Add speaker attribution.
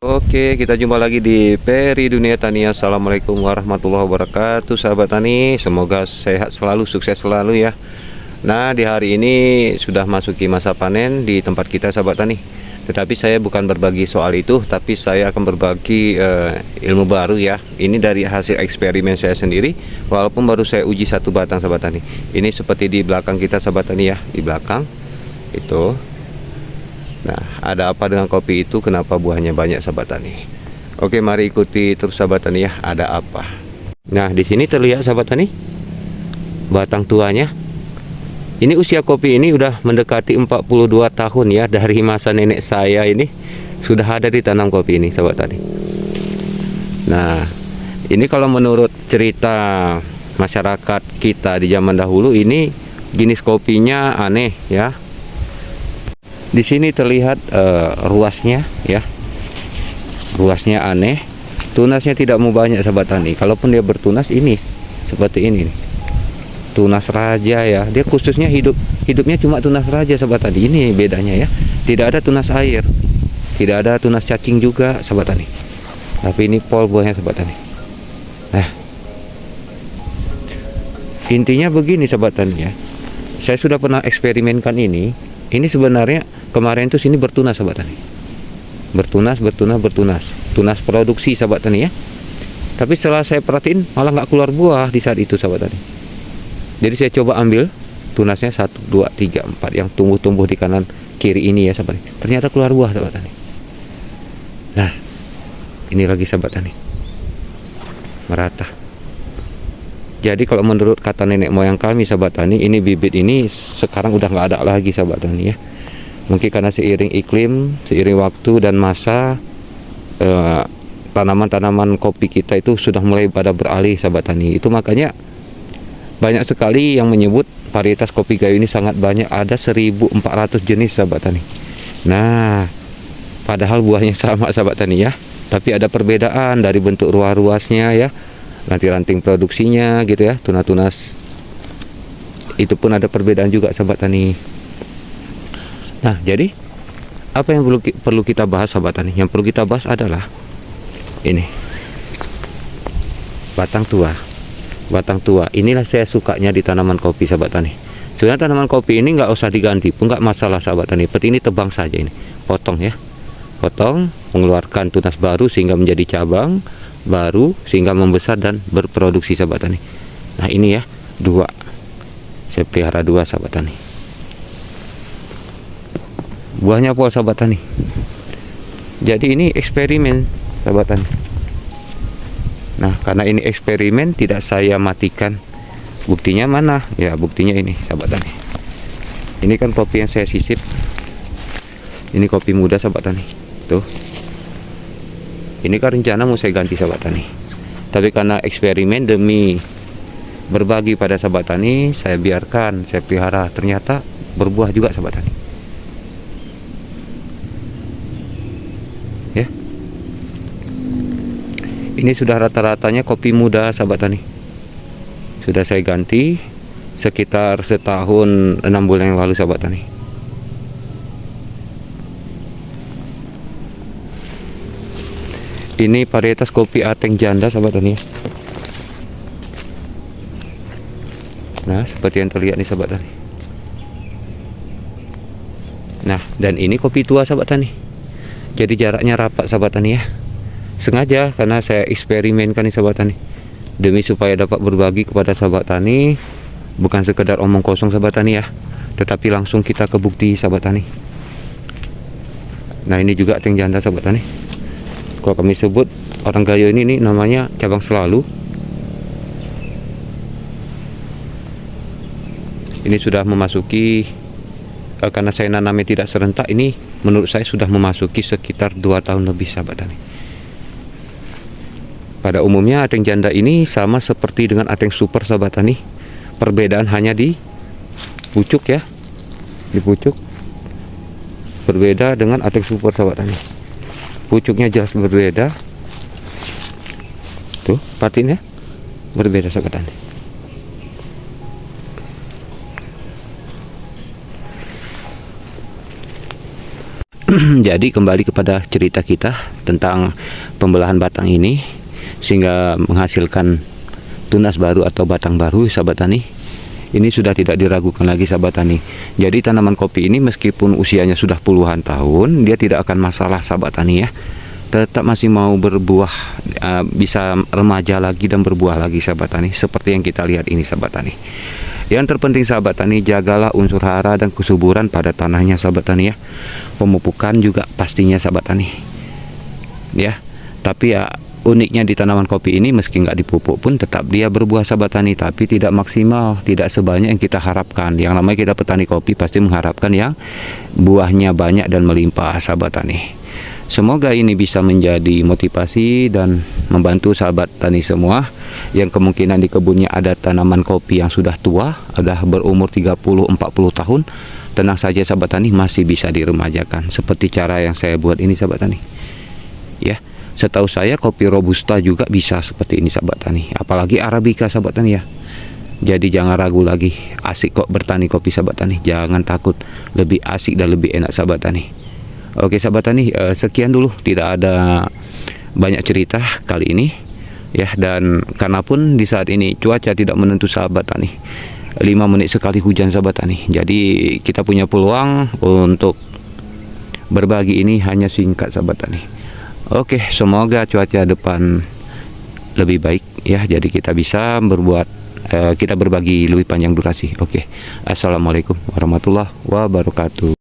Speaker 1: Oke, kita jumpa lagi di Peri Dunia Tani. Assalamualaikum warahmatullahi wabarakatuh, sahabat tani. Semoga sehat selalu, sukses selalu ya. Nah, di hari ini sudah masuki masa panen di tempat kita, sahabat tani. Tetapi saya bukan berbagi soal itu, tapi saya akan berbagi ilmu baru ya. Ini dari hasil eksperimen saya sendiri, walaupun baru saya uji satu batang, sahabat tani. Ini seperti di belakang kita, sahabat tani ya, di belakang itu. Nah, ada apa dengan kopi itu? Kenapa buahnya banyak, sahabat tani? Oke, mari ikuti terus, sahabat tani ya. Ada apa? Nah, di sini terlihat, sahabat tani, batang tuanya. Ini usia kopi ini udah mendekati 42 tahun ya. Dari masa nenek saya ini sudah ada ditanam kopi ini, sahabat tani. Nah, ini kalau menurut cerita masyarakat kita di zaman dahulu, ini jenis kopinya aneh ya. Di sini terlihat ruasnya ya, ruasnya aneh, tunasnya tidak mau banyak, sahabat tani. Kalaupun dia bertunas ini seperti ini nih, tunas raja ya. Dia khususnya hidupnya cuma tunas raja, sahabat tani. Ini bedanya ya, tidak ada tunas air, tidak ada tunas cacing juga, sahabat tani. Tapi ini pol buahnya, sahabat tani. Nah, intinya begini, sahabat tani ya. Saya sudah pernah eksperimenkan ini. Ini sebenarnya kemarin tuh sini bertunas, sahabat tani. Bertunas. Tunas produksi, sahabat tani ya. Tapi setelah saya perhatiin malah nggak keluar buah di saat itu, sahabat tani. Jadi saya coba ambil tunasnya 1, 2, 3, 4 yang tumbuh-tumbuh di kanan kiri ini ya, sahabat tani. Ternyata keluar buah, sahabat tani. Nah, ini lagi, sahabat tani. Merata. Jadi kalau menurut kata nenek moyang kami, sahabat tani, ini bibit ini sekarang udah nggak ada lagi, sahabat tani ya. Mungkin karena seiring iklim, seiring waktu dan masa, tanaman-tanaman kopi kita itu sudah mulai pada beralih, sahabat tani. Itu makanya banyak sekali yang menyebut varietas kopi gayo ini sangat banyak. Ada 1400 jenis, sahabat tani. Nah, padahal buahnya sama, sahabat tani ya. Tapi ada perbedaan dari bentuk ruas-ruasnya ya, nanti ranting produksinya gitu ya, tunas-tunas itu pun ada perbedaan juga, sahabat tani. Nah, jadi apa yang perlu kita bahas, sahabat tani? Yang perlu kita bahas adalah ini batang tua. Inilah saya sukanya di tanaman kopi, sahabat tani. Sebenarnya tanaman kopi ini nggak usah diganti pun nggak masalah, sahabat tani. Seperti ini tebang saja, ini potong ya, potong, mengeluarkan tunas baru sehingga menjadi cabang baru, sehingga membesar dan berproduksi, sahabat tani. Nah, ini ya, 2, saya pelihara 2, sahabat tani. Buahnya pol, sahabat tani. Jadi ini eksperimen, sahabat tani. Nah, karena ini eksperimen tidak saya matikan. Buktinya mana? Ya, buktinya ini, sahabat tani. Ini kan kopi yang saya sisip. Ini kopi muda, sahabat tani. Tuh. Ini kan rencana mau saya ganti, sahabat tani. Tapi karena eksperimen demi berbagi pada sahabat tani, saya biarkan, saya pelihara. Ternyata berbuah juga, sahabat tani. Ya. Ini sudah rata-ratanya kopi muda, sahabat tani. Sudah saya ganti sekitar setahun 6 bulan yang lalu, sahabat tani. Ini varietas kopi Ateng janda, sahabat tani. Nah, seperti yang terlihat nih, sahabat tani. Nah, dan ini kopi tua, sahabat tani. Jadi jaraknya rapat, sahabat tani ya. Sengaja karena saya eksperimenkan nih, sahabat tani. Demi supaya dapat berbagi kepada sahabat tani, bukan sekedar omong kosong, sahabat tani ya, tetapi langsung kita ke bukti, sahabat tani. Nah, ini juga Ateng janda, sahabat tani. Kalau kami sebut orang gayo ini namanya cabang selalu. Ini sudah memasuki, karena saya nanamnya tidak serentak, ini menurut saya sudah memasuki sekitar 2 tahun lebih, sahabat tani. Pada umumnya Ateng janda ini sama seperti dengan Ateng super, sahabat tani. Perbedaan hanya di pucuk ya, di pucuk berbeda dengan Ateng super, sahabat tani. Pucuknya jelas berbeda. Tuh, patin ya, berbeda, sahabat tani. Jadi kembali kepada cerita kita tentang pembelahan batang ini sehingga menghasilkan tunas baru atau batang baru, sahabat tani. Ini sudah tidak diragukan lagi, sahabat tani. Jadi tanaman kopi ini meskipun usianya sudah puluhan tahun, dia tidak akan masalah, sahabat tani ya. Tetap masih mau berbuah, bisa remaja lagi dan berbuah lagi, sahabat tani. Seperti yang kita lihat ini, sahabat tani. Yang terpenting, sahabat tani, jagalah unsur hara dan kesuburan pada tanahnya, sahabat tani ya. Pemupukan juga pastinya, sahabat tani ya. Tapi ya uniknya di tanaman kopi ini, meski nggak dipupuk pun tetap dia berbuah, sahabat tani, tapi tidak maksimal, tidak sebanyak yang kita harapkan. Yang namanya kita petani kopi pasti mengharapkan yang buahnya banyak dan melimpah, sahabat tani. Semoga ini bisa menjadi motivasi dan membantu sahabat tani semua yang kemungkinan di kebunnya ada tanaman kopi yang sudah tua, sudah berumur 30-40 tahun. Tenang saja, sahabat tani, masih bisa diremajakan seperti cara yang saya buat ini, sahabat tani ya. Setahu saya kopi robusta juga bisa seperti ini, sahabat tani, apalagi arabica, sahabat tani ya. Jadi jangan ragu lagi, asik kok bertani kopi, sahabat tani, jangan takut, lebih asik dan lebih enak, sahabat tani. Oke, sahabat tani, sekian dulu, tidak ada banyak cerita kali ini ya. Dan karena pun di saat ini cuaca tidak menentu, sahabat tani, 5 menit sekali hujan, sahabat tani. Jadi kita punya peluang untuk berbagi ini hanya singkat, sahabat tani. Oke, semoga cuaca depan lebih baik ya, jadi kita bisa berbuat kita berbagi lebih panjang durasi. Oke, assalamualaikum warahmatullahi wabarakatuh.